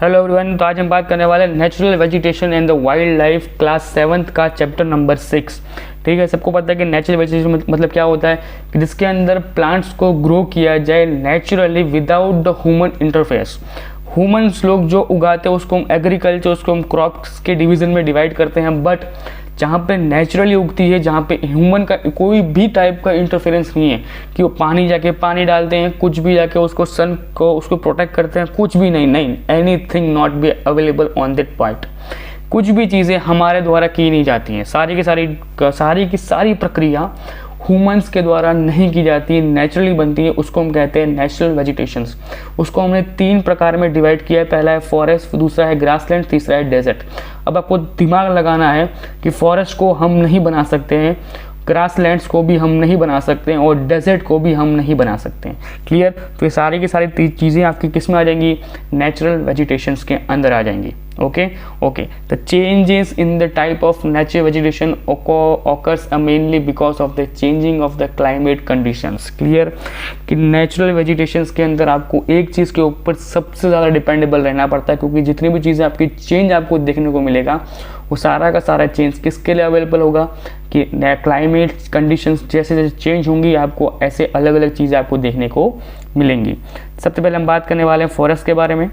Hello everyone. तो आज हम बात करने वाले हैं natural vegetation and the wild life class 7th का चैप्टर नंबर 6। ठीक है, सबको पता है कि नेचुरल वेजिटेशन मतलब क्या होता है कि जिसके अंदर प्लांट्स को ग्रो किया जाए naturally without the human interface. Humans लोग जो उगाते हैं उसको हम एग्रीकल्चर, उसको हम क्रॉप्स के डिवीज़न में डिवाइड करते हैं, बट जहाँ पे नेचुरली उगती है, जहाँ पे ह्यूमन का कोई भी टाइप का इंटरफेरेंस नहीं है कि वो पानी जाके पानी डालते हैं, कुछ भी जाके उसको सन को उसको प्रोटेक्ट करते हैं, कुछ भी नहीं, anything not be available on that point. कुछ भी चीज़ें हमारे द्वारा की नहीं जाती हैं, सारी की सारी प्रक्रिया ह्यूमंस के द्वारा नहीं की जाती है, नेचुरली बनती है। उसको हम कहते हैं नेचुरल वेजिटेशंस। उसको हमने 3 प्रकार में डिवाइड किया है। पहला है फॉरेस्ट, दूसरा है ग्रासलैंड, तीसरा है डेजर्ट। अब आपको दिमाग लगाना है कि फॉरेस्ट को हम नहीं बना सकते हैं, ग्रासलैंड्स को भी हम नहीं बना सकते हैं और डेजर्ट को भी हम नहीं बना सकते हैं। क्लियर? तो ये सारी की सारी चीज़ें आपकी किस में आ जाएंगी? नेचुरल वेजिटेशंस के अंदर आ जाएंगी। Okay. The changes in the type of natural vegetation occurs mainly because of the changing of the climate conditions। Clear? कि नेचुरल वेजिटेशंस के अंदर आपको एक चीज़ के ऊपर सबसे ज़्यादा डिपेंडेबल रहना पड़ता है, क्योंकि जितनी भी चीज़ें आपकी चेंज आपको देखने को मिलेगा वो सारा का सारा चेंज किसके लिए अवेलेबल होगा कि क्लाइमेट कंडीशंस जैसे जैसे चेंज होंगी आपको ऐसे अलग अलग चीज़ें आपको देखने को मिलेंगी। सबसे पहले हम बात करने वाले हैं फॉरेस्ट के बारे में।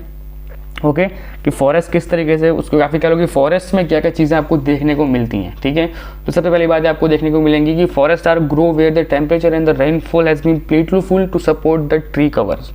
ओके, कि फॉरेस्ट किस तरीके से, उसको काफ़ी कह लो कि फॉरेस्ट में क्या क्या चीज़ें आपको देखने को मिलती हैं। ठीक है, तो सबसे पहली बात आपको देखने को मिलेंगी कि forest are grow where the temperature and the rainfall has been plentiful to support the tree covers.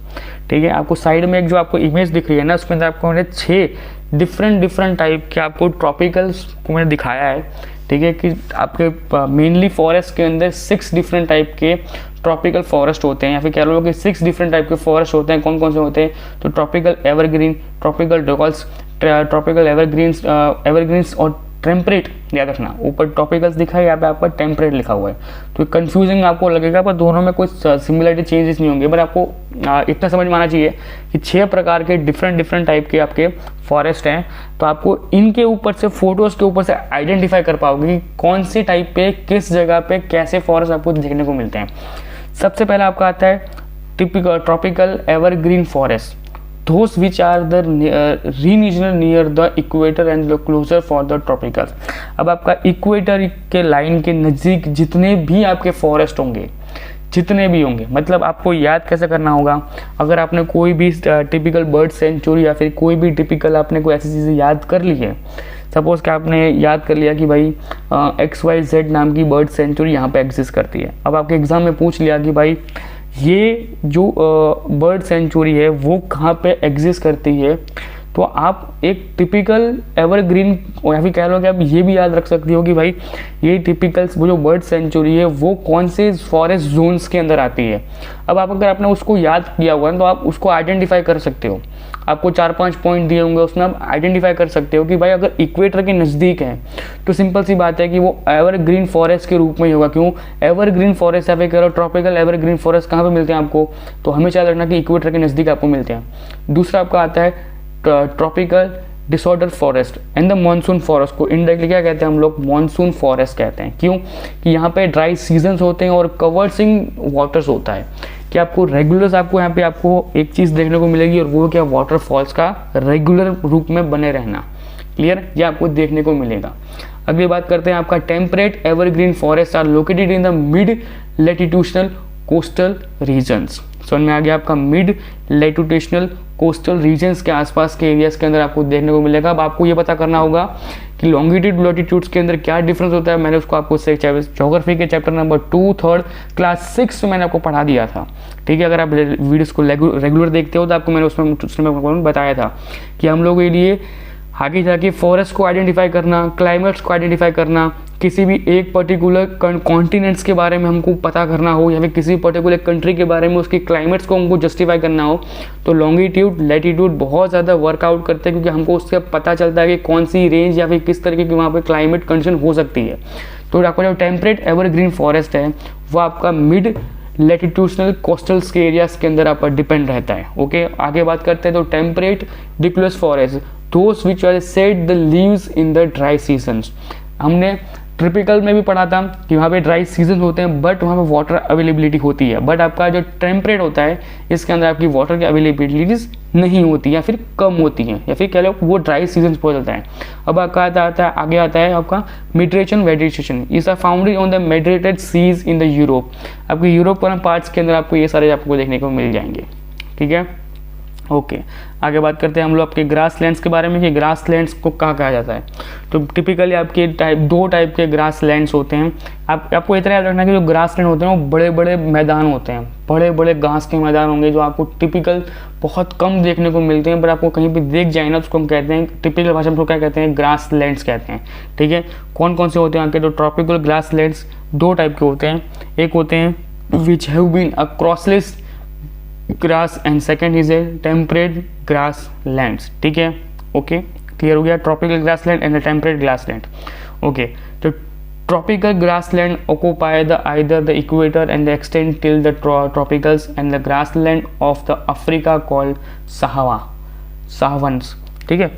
ठीक है, आपको साइड में एक जो आपको इमेज दिख रही है ना, उसके अंदर आपको मैंने 6 डिफरेंट टाइप के आपको ट्रॉपिकल्स को मैंने दिखाया है। ठीक है, कि आपके मेनली फॉरेस्ट के अंदर 6 डिफरेंट टाइप के ट्रॉपिकल फॉरेस्ट होते हैं, या फिर कह लो कि 6 डिफरेंट टाइप के फॉरेस्ट होते हैं। कौन कौन से होते हैं? तो tropical evergreen, tropical ड्रॉगल्स, tropical evergreens और टेम्परेट। याद रखना, ऊपर ट्रॉपिकल्स दिखा है, यहाँ पे आपका टेम्परेट लिखा हुआ है, तो कंफ्यूजिंग आपको लगेगा, पर दोनों में कोई सिमिलरिटी चेंजेस नहीं होंगे। बट आपको इतना समझ में आना चाहिए कि 6 प्रकार के डिफरेंट टाइप के आपके फॉरेस्ट हैं, तो आपको इनके ऊपर से फोटोज़ के ऊपर से आइडेंटिफाई कर पाओगे कि कौन सी टाइप पे किस जगह पे कैसे फॉरेस्ट आपको देखने को मिलते हैं। सबसे पहला आपका आता है typical tropical evergreen forest, those which are the regional near the equator and the closer for the tropical। अब आपका इक्वेटर के लाइन के नज़दीक जितने भी आपके फॉरेस्ट होंगे, जितने भी होंगे, मतलब आपको याद कैसे करना होगा, अगर आपने कोई भी टिपिकल बर्ड सेंचुरी या फिर कोई भी टिपिकल आपने कोई ऐसी चीज़ें याद कर ली है, सपोज़ कि आपने याद कर लिया कि भाई XYZ नाम की बर्ड सेंचुरी यहाँ पे एग्जिस्ट करती है। अब आपके एग्ज़ाम में पूछ लिया कि भाई ये जो बर्ड सेंचुरी है वो कहाँ पे एग्जिस्ट करती है, तो आप एक टिपिकल एवरग्रीन, या फिर कह लो कि आप ये भी याद रख सकती हो कि भाई ये टिपिकल्स वो जो बर्ड सेंचुरी है वो कौन से फॉरेस्ट जोन्स के अंदर आती है। अब आप अगर आपने उसको याद किया हुआ है तो आप उसको आइडेंटिफाई कर सकते हो। आपको 4-5 पॉइंट दिए होंगे, उसमें आप आइडेंटिफाई कर सकते हो कि भाई अगर इक्वेटर के नज़दीक है तो सिंपल सी बात है कि वो एवरग्रीन फॉरेस्ट के रूप में ही होगा। क्यों? एवरग्रीन फॉरेस्ट या फिर कह लो ट्रॉपिकल एवरग्रीन फॉरेस्ट कहाँ पे मिलते हैं आपको, तो हमेशा याद रखना कि इक्वेटर के नज़दीक आपको मिलते हैं। दूसरा आपका आता है tropical disorder forest and the monsoon forest, को इनडायरेक्टली क्या कहते हैं हम लोग? मानसून फॉरेस्ट कहते हैं। क्यों? कि यहाँ पे ड्राई सीजन्स होते हैं और कवर्सिंग वाटर्स होता है, कि आपको रेगुलर आपको यहाँ पे आपको एक चीज़ देखने को मिलेगी, और वो क्या? वाटरफॉल्स का रेगुलर रूप में बने रहना। क्लियर? ये आपको देखने को मिलेगा। अगली बात करते हैं आपका temperate evergreen forest are located in the mid latitudinal coastal regions. समझ में आ गया? आपका मिड लैटिट्यूडनल कोस्टल रीजन्स के आसपास के एरियाज के अंदर आपको देखने को मिलेगा। अब आपको ये पता करना होगा कि लॉन्गिट्यूड लैटिट्यूड्स के अंदर क्या डिफरेंस होता है। मैंने उसको आपको ज्योग्राफी के चैप्टर नंबर 2 3rd क्लास 6 में मैंने आपको पढ़ा दिया था। ठीक है, अगर आप वीडियोस को रेगुलर देखते हो तो आपको मैंने उसमें बताया था कि हम लोगों के लिए आगे जाके फॉरेस्ट को आइडेंटिफाई करना, क्लाइमेट्स को आइडेंटिफाई करना, किसी भी एक पर्टिकुलर कॉन्टिनेंट्स के बारे में हमको पता करना हो, या फिर किसी पर्टिकुलर कंट्री के बारे में उसकी क्लाइमेट्स को हमको जस्टिफाई करना हो, तो लॉन्गिट्यूड लैटिट्यूड बहुत ज़्यादा वर्कआउट करते हैं, क्योंकि हमको उससे पता चलता है कि कौन सी रेंज या फिर किस तरीके की वहाँ पर क्लाइमेट कंडीशन हो सकती है। तो आपका जो टेम्परेट एवरग्रीन फॉरेस्ट है वो आपका मिड लैटिट्यूडनल कोस्टल्स के एरियाज के अंदर आपका डिपेंड रहता है। ओके, आगे बात करते हैं तो temperate deciduous forest, those which are shed the leaves in the dry seasons। हमने ट्रॉपिकल में भी पढ़ा था कि वहाँ पे ड्राई सीजन होते हैं बट वहाँ पे वाटर अवेलेबिलिटी होती है, बट आपका जो टेम्परेट होता है इसके अंदर आपकी वाटर की अवेलेबिलिटीज नहीं होती या फिर कम होती हैं, या फिर कह लो वो ड्राई सीजन हो जाता है। अब आपका आगे आता है आपका Mediterranean vegetation, is are found on the Mediterranean seas in the Europe. आपके यूरोप पार्ट्स के अंदर आपको ये सारे आपको देखने को मिल जाएंगे। ठीक है, ओके आगे बात करते हैं हम लोग आपके ग्रास लैंड्स के बारे में कि ग्रास लैंड्स को कहा जाता है। तो टिपिकली आपके दो टाइप के ग्रास लैंड्स होते हैं। आपको इतना याद रखना है कि जो ग्रास लैंड होते हैं वो बड़े बड़े मैदान होते हैं, बड़े बड़े घास के मैदान होंगे जो आपको टिपिकल बहुत कम देखने को मिलते हैं, पर आपको कहीं भी देख जाए ना तो उसको हम कहते हैं, टिपिकल भाषा में क्या कहते हैं, ग्रास लैंड्स कहते हैं। ठीक है, कौन कौन से होते हैं आपके? तो ट्रॉपिकल ग्रास लैंड्स दो टाइप के होते हैं, एक होते हैं which have been a grassless grass and second is a temperate grass lands. ठीक है, ओके क्लियर हो गया, tropical grass land and the temperate grass land. Okay, तो tropical grass land occupy the either the equator and the extend till the tropicals and the grass land of the Africa called savannas. ठीक है,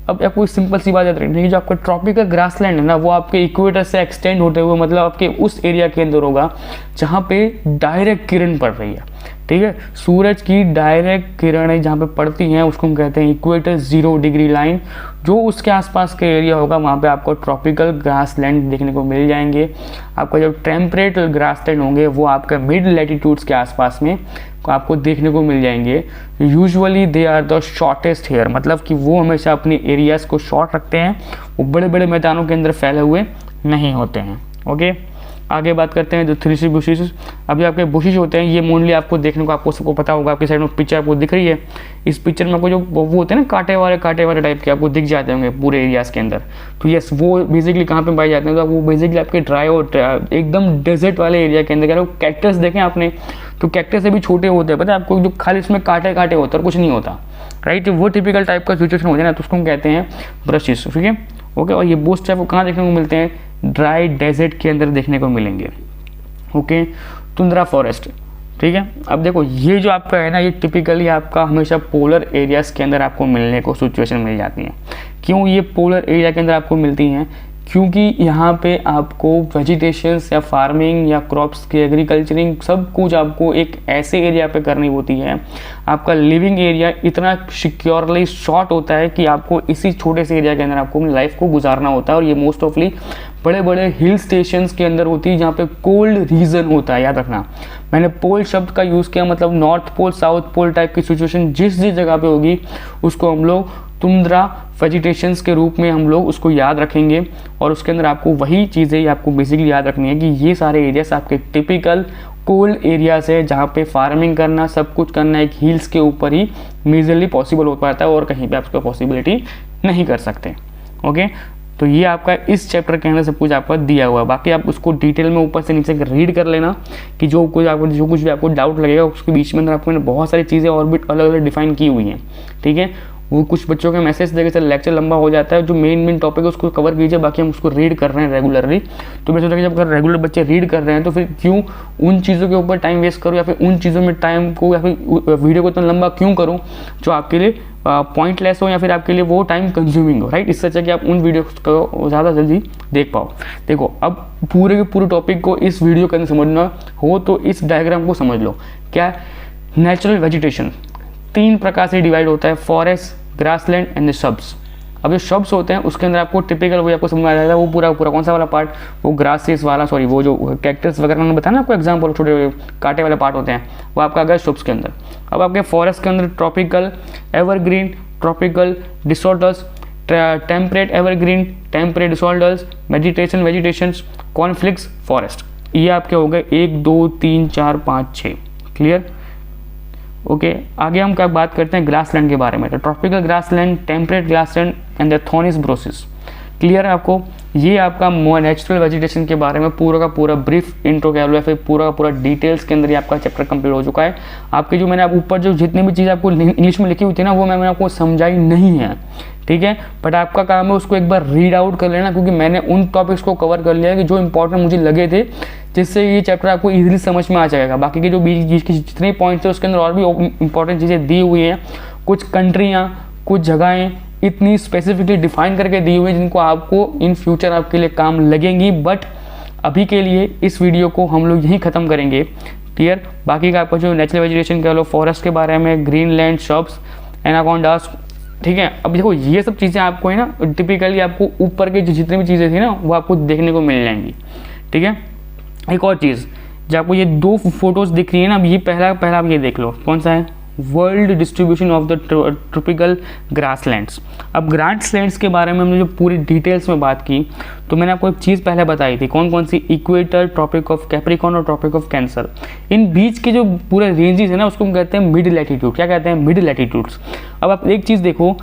अब आपको simple सी बात याद रखनी है, जो आपका ट्रॉपिकल ग्रास लैंड है ना वो आपके इक्वेटर से एक्सटेंड होते हुए मतलब आपके उस एरिया के अंदर होगा जहाँ पे डायरेक्ट किरण पड़ रही है। ठीक है, सूरज की डायरेक्ट किरणें जहाँ पे पड़ती हैं उसको हम कहते हैं इक्वेटर 0 डिग्री लाइन। जो उसके आसपास के एरिया होगा वहाँ पे आपको ट्रॉपिकल ग्रास लैंड देखने को मिल जाएंगे। आपका जो टेम्परेट ग्रास लैंड होंगे वो आपका मिड लैटिट्यूड्स के आसपास में आपको देखने को मिल जाएंगे। Usually they are the shortest hair, मतलब कि वो हमेशा अपने एरियाज़ को शॉर्ट रखते हैं, वो बड़े बड़े मैदानों के अंदर फैले हुए नहीं होते हैं। ओके, आगे बात करते हैं जो 3 बुशेस। अभी आपके बुशेस होते हैं ये मोस्टली आपको देखने को, आपको सबको पता होगा, आपकी साइड में पिक्चर आपको दिख रही है। इस पिक्चर में आपको जो वो होते हैं ना कांटे वाले टाइप के आपको दिख जाते होंगे पूरे एरियाज़ के अंदर। तो यस, वो बेसिकली कहाँ पे पाए जाते हैं? तो वो बेसिकली आपके ड्राई और एकदम डेजर्ट वाले एरिया के अंदर। कह रहे हो कैक्टस देखें आपने, तो कैक्टस से भी छोटे होते हैं, पता है आपको, जो खाली इसमें कांटे होते हैं और कुछ नहीं होता, राइट। वो टिपिकल टाइप का सिचुएशन हो जाए ना तो उसको हम कहते हैं ब्रशेस। ठीक है, ओके। और ये बुश टाइप को कहाँ देखने को मिलते हैं? ड्राई डेजर्ट के अंदर देखने को मिलेंगे। Okay, tundra forest. ठीक है, अब देखो ये जो आपका है ना ये टिपिकली आपका हमेशा पोलर एरियाज़ के अंदर आपको मिलने को सिचुएशन मिल जाती हैं। क्यों ये पोलर एरिया के अंदर आपको मिलती हैं? क्योंकि यहाँ पे आपको वेजिटेशंस या फार्मिंग या क्रॉप्स की एग्रीकल्चरिंग सब कुछ आपको एक ऐसे एरिया पे करनी होती है। आपका लिविंग एरिया इतना सिक्योरली शॉर्ट होता है कि आपको इसी छोटे से एरिया के अंदर आपको अपनी लाइफ को गुजारना होता है। और ये मोस्ट ऑफली बड़े बड़े हिल स्टेशंस के अंदर होती है जहाँ पे कोल्ड रीजन होता है। याद रखना, मैंने पोल शब्द का यूज़ किया, मतलब north pole south pole type की सिचुएशन जिस जगह पे होगी उसको हम लोग तुंद्रा वेजिटेशंस के रूप में हम लोग उसको याद रखेंगे। और उसके अंदर आपको वही चीज़ें आपको बेसिकली याद रखनी है कि ये सारे एरियाज आपके टिपिकल कोल्ड एरियाज है जहाँ पे फार्मिंग करना सब कुछ करना एक हिल्स के ऊपर ही मेजरली पॉसिबल हो पाता है और कहीं पे आपको पॉसिबिलिटी नहीं कर सकते। ओके, तो ये आपका इस चैप्टर के अंदर सब कुछ आपका दिया हुआ है। बाकी आप उसको डिटेल में ऊपर से नीचे रीड कर लेना कि जो कुछ भी आपको डाउट लगेगा उसके बीच में अंदर आपको बहुत सारी चीज़ें और भी अलग अलग डिफाइन की हुई हैं। ठीक है, वो कुछ बच्चों के मैसेज देखे सर लेक्चर लंबा हो जाता है, जो मेन टॉपिक है उसको कवर कीजिए, बाकी हम उसको रीड कर रहे हैं रेगुलरली। तो मैं सोचा कि जब अगर रेगुलर बच्चे रीड कर रहे हैं तो फिर क्यों उन चीज़ों के ऊपर टाइम वेस्ट करूँ या फिर उन चीज़ों में टाइम को या फिर वीडियो को इतना लंबा क्यों करूँ जो आपके लिए पॉइंटलेस हो या फिर आपके लिए वो टाइम कंज्यूमिंग हो, राइट। इससे अच्छा कि आप उन वीडियो को ज़्यादा जल्दी देख पाओ। देखो अब पूरे के पूरे टॉपिक को इस वीडियो के अंदर समझना हो तो इस डायग्राम को समझ लो। क्या? नेचुरल वेजिटेशन 3 प्रकार से डिवाइड होता है, फॉरेस्ट, ग्रासलैंड एंड द शब्स। अब जो शब्स होते हैं उसके अंदर आपको टिपिकल वो आपको समझ आ जाएगा, वो पूरा कौन सा वाला पार्ट, वो ग्रासेस वाला, सॉरी वो जो कैक्टस वगैरह मैंने बताया ना आपको एग्जाम्पल, छोटे कांटे वाले पार्ट होते हैं वो आपका अगर शब्स के अंदर। अब आपके फॉरेस्ट के अंदर tropical, evergreen, tropical, disorders, temperate evergreen, temperate disorders, vegetations, conflicts, forest. ये आपके हो गए 1 2 3 4 5 6। क्लियर? ओके, आगे हम क्या बात करते हैं ग्रासलैंड के बारे में। तो tropical grassland, temperate grassland and the thorny bushes. Clear है आपको? ये आपका नेचुरल वेजिटेशन के बारे में पूरा का पूरा ब्रीफ इंट्रो कह लो या फिर पूरा का पूरा डिटेल्स के अंदर ये आपका चैप्टर कंप्लीट हो चुका है। आपके जो मैंने ऊपर जो जितनी भी चीज़ आपको इंग्लिश में लिखी हुई थी ना वो मैंने आपको समझाई नहीं है, ठीक है। बट आपका काम है उसको एक बार रीड आउट कर लेना, क्योंकि मैंने उन टॉपिक्स को कवर कर लिया कि जो इंपॉर्टेंट मुझे लगे थे, जिससे ये चैप्टर आपको इजीली समझ में आ जाएगा। बाकी के जो बीच के जितने पॉइंट्स है उसके अंदर और भी इंपॉर्टेंट चीज़ें दी हुई हैं, कुछ कंट्रियाँ, कुछ जगहें, इतनी स्पेसिफिकली डिफाइन करके दी हुई है जिनको आपको इन फ्यूचर आपके लिए काम लगेंगी। बट अभी के लिए इस वीडियो को हम लोग यहीं ख़त्म करेंगे। क्लियर? बाकी का आपको जो नेचुरल वेजिटेशन कह लो, फॉरेस्ट के बारे में, ग्रीन लैंड, शॉप्स, एनाकोंडास, ठीक है। अब देखो ये सब चीज़ें आपको है ना टिपिकली आपको ऊपर के जितनी भी चीज़ें थी ना वो आपको देखने को मिल जाएंगी। ठीक है। एक और चीज़, जो आपको ये 2 फोटोज़ दिख रही है ना, अब ये पहला आप ये देख लो, कौन सा है? World distribution of the tropical grasslands. अब ग्रासलैंड्स के बारे में हमने जो पूरी डिटेल्स में बात की, तो मैंने आपको एक चीज़ पहले बताई थी, कौन कौन सी? इक्वेटर, ट्रॉपिक ऑफ कैप्रिकॉर्न और ट्रॉपिक ऑफ कैंसर। इन बीच के जो पूरे रेंजेस है ना उसको हम कहते हैं मिड लैटिट्यूड। क्या कहते हैं? Mid latitudes. अब आप एक चीज़ देखो,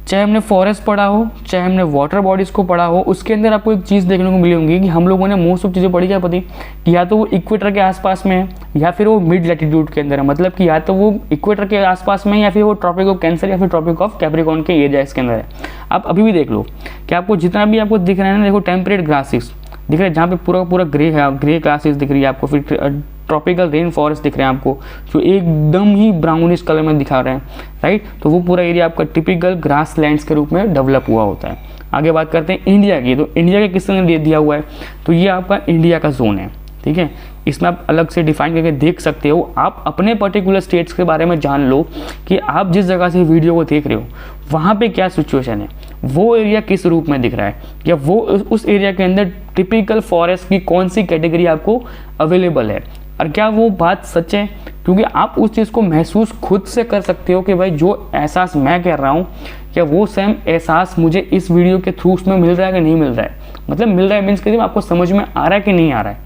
चाहे हमने फॉरेस्ट पढ़ा हो, चाहे हमने वाटर बॉडीज़ को पढ़ा हो, उसके अंदर आपको एक चीज़ देखने को मिली होंगी कि हम लोगों ने मोस्ट ऑफ चीज़ें पढ़ी, क्या पता कि या तो वो इक्वेटर के आसपास में है या फिर वो मिड लैटिट्यूड के अंदर है। मतलब कि या तो वो इक्वेटर के आसपास में है या फिर वो ट्रॉपिक ऑफ कैंसर या फिर ट्रॉपिक ऑफ कैप्रिकॉर्न के एरियाज के अंदर है। आप अभी भी देख लो कि आपको जितना भी आपको दिख रहा है ना, देखो टेम्परेट ग्रासेस दिख रहे हैं जहाँ पे पूरा ग्रे है, ग्रे ग्रासेस दिख रही है आपको, फिर ट्रॉपिकल रेन फॉरेस्ट दिख रहे हैं आपको जो एकदम ही ब्राउनिश कलर में दिखा रहे हैं, राइट। तो वो पूरा एरिया आपका टिपिकल ग्रास लैंड्स के रूप में डेवलप हुआ होता है। आगे बात करते हैं इंडिया की। तो इंडिया के किसने दिया हुआ है? तो ये आपका इंडिया का जोन है। ठीक है, इसमें आप अलग से डिफाइन करके देख सकते हो। आप अपने पर्टिकुलर स्टेट्स के बारे में जान लो कि आप जिस जगह से वीडियो को देख रहे हो वहाँ पे क्या सिचुएशन है, वो एरिया किस रूप में दिख रहा है, या वो उस एरिया के अंदर टिपिकल फॉरेस्ट की कौन सी कैटेगरी आपको अवेलेबल है, और क्या वो बात सच है। क्योंकि आप उस चीज़ को महसूस खुद से कर सकते हो कि भाई जो एहसास मैं कर रहा हूँ, क्या वो सेम एहसास मुझे इस वीडियो के थ्रू उसमें मिल रहा है कि नहीं मिल रहा है। मतलब मिल रहा है मीन्स कि आपको समझ में आ रहा है कि नहीं आ रहा है,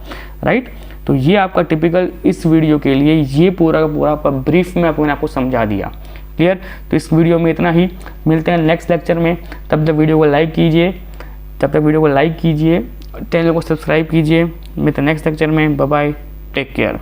राइट। तो ये आपका टिपिकल इस वीडियो के लिए ये पूरा का पूरा आपका ब्रीफ में मैंने आपको समझा दिया। क्लियर? तो इस वीडियो में इतना ही, मिलते हैं नेक्स्ट लेक्चर में। तब तक वीडियो को लाइक कीजिए, चैनल को सब्सक्राइब कीजिए। मिलते हैं नेक्स्ट लेक्चर में। Bye bye, take care.